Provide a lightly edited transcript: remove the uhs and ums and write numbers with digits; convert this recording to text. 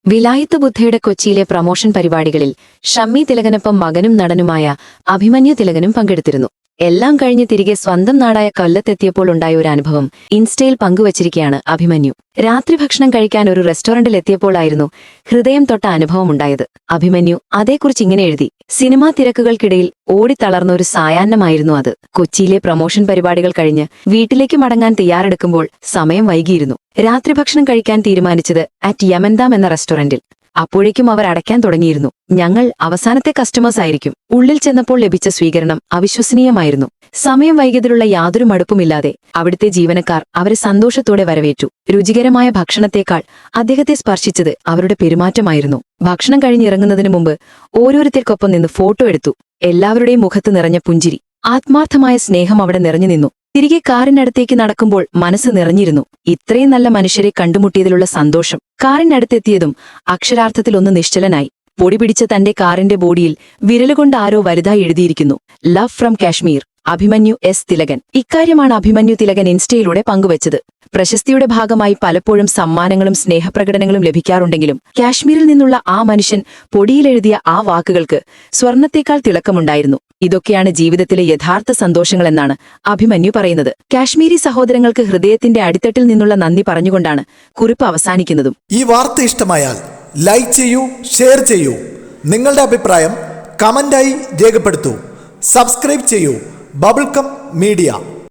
വിലായത്ത് ബുദ്ധയുടെ കൊച്ചിയിലെ പ്രമോഷൻ പരിപാടികളിൽ ഷമ്മി തിലകനൊപ്പം മകനും നടനുമായ അഭിമന്യു തിലകനും പങ്കെടുത്തിരുന്നു. എല്ലാം കഴിഞ്ഞ് തിരികെ സ്വന്തം നാടായ കൊല്ലത്തെത്തിയപ്പോൾ ഉണ്ടായ ഒരു അനുഭവം ഇൻസ്റ്റയിൽ പങ്കുവച്ചിരിക്കുകയാണ് അഭിമന്യു. രാത്രി ഭക്ഷണം കഴിക്കാൻ ഒരു റെസ്റ്റോറന്റിൽ എത്തിയപ്പോഴായിരുന്നു ഹൃദയം തൊട്ട അനുഭവമുണ്ടായത്. അഭിമന്യു അതേക്കുറിച്ച് ഇങ്ങനെ എഴുതി: സിനിമാ തിരക്കുകൾക്കിടയിൽ ഓടിത്തളർന്ന ഒരു സായാഹ്നമായിരുന്നു അത്. കൊച്ചിയിലെ പ്രമോഷൻ പരിപാടികൾ കഴിഞ്ഞ് വീട്ടിലേക്ക് മടങ്ങാൻ തയ്യാറെടുക്കുമ്പോൾ സമയം വൈകിയിരുന്നു. രാത്രി ഭക്ഷണം കഴിക്കാൻ തീരുമാനിച്ചത് അറ്റ് യമൻദാം എന്ന റെസ്റ്റോറന്റിൽ. അപ്പോഴേക്കും അവർ അടയ്ക്കാൻ തുടങ്ങിയിരുന്നു. ഞങ്ങൾ അവസാനത്തെ കസ്റ്റമേഴ്സ് ആയിരിക്കും. ഉള്ളിൽ ചെന്നപ്പോൾ ലഭിച്ച സ്വീകരണം അവിശ്വസനീയമായിരുന്നു. സമയം വൈകിയതിലുള്ള യാതൊരു മടുപ്പുമില്ലാതെ അവിടുത്തെ ജീവനക്കാർ അവരെ സന്തോഷത്തോടെ വരവേറ്റു. രുചികരമായ ഭക്ഷണത്തേക്കാൾ അദ്ദേഹത്തെ സ്പർശിച്ചത് അവരുടെ പെരുമാറ്റമായിരുന്നു. ഭക്ഷണം കഴിഞ്ഞിറങ്ങുന്നതിനു മുമ്പ് ഓരോരുത്തർക്കൊപ്പം നിന്ന് ഫോട്ടോ എടുത്തു. എല്ലാവരുടെയും മുഖത്ത് നിറഞ്ഞ പുഞ്ചിരി, ആത്മാർത്ഥമായ സ്നേഹം അവിടെ നിറഞ്ഞു നിന്നു. തിരികെ കാറിനടുത്തേക്ക് നടക്കുമ്പോൾ മനസ്സ് നിറഞ്ഞിരുന്നു. ഇത്രയും നല്ല മനുഷ്യരെ കണ്ടുമുട്ടിയതിലുള്ള സന്തോഷം. കാറിനടുത്തെത്തിയതും അക്ഷരാർത്ഥത്തിൽ ഒന്ന് നിശ്ചലനായി. പൊടിപിടിച്ച തന്റെ കാറിന്റെ ബോഡിയിൽ വിരലുകൊണ്ട് ആരോ വലുതായി എഴുതിയിരിക്കുന്നു: love from Kashmir, Abhimanyu S Thilakan. ഇക്കാര്യമാണ് അഭിമന്യു തിലകൻ ഇൻസ്റ്റയിലൂടെ പങ്കുവച്ചത്. പ്രശസ്തിയുടെ ഭാഗമായി പലപ്പോഴും സമ്മാനങ്ങളും സ്നേഹപ്രകടനങ്ങളും ലഭിക്കാറുണ്ടെങ്കിലും കാശ്മീരിൽ നിന്നുള്ള ആ മനുഷ്യൻ പൊടിയിലെഴുതിയ ആ വാക്കുകൾക്ക് സ്വർണത്തേക്കാൾ തിളക്കമുണ്ടായിരുന്നു. ഇതൊക്കെയാണ് ജീവിതത്തിലെ യഥാർത്ഥ സന്തോഷങ്ങളെന്നാണ് അഭിമന്യു പറയുന്നത്. കാശ്മീരി സഹോദരങ്ങൾക്ക് ഹൃദയത്തിന്റെ അടിത്തട്ടിൽ നിന്നുള്ള നന്ദി പറഞ്ഞുകൊണ്ടാണ് കുറിപ്പ് അവസാനിക്കുന്നതും. ഈ വാർത്ത ഇഷ്ടമായാൽ ലൈക്ക് ചെയ്യൂ, ഷെയർ ചെയ്യൂ. നിങ്ങളുടെ അഭിപ്രായം കമന്റായി രേഖപ്പെടുത്തൂ. സബ്സ്ക്രൈബ് ചെയ്യൂ ബബിൾകം മീഡിയ.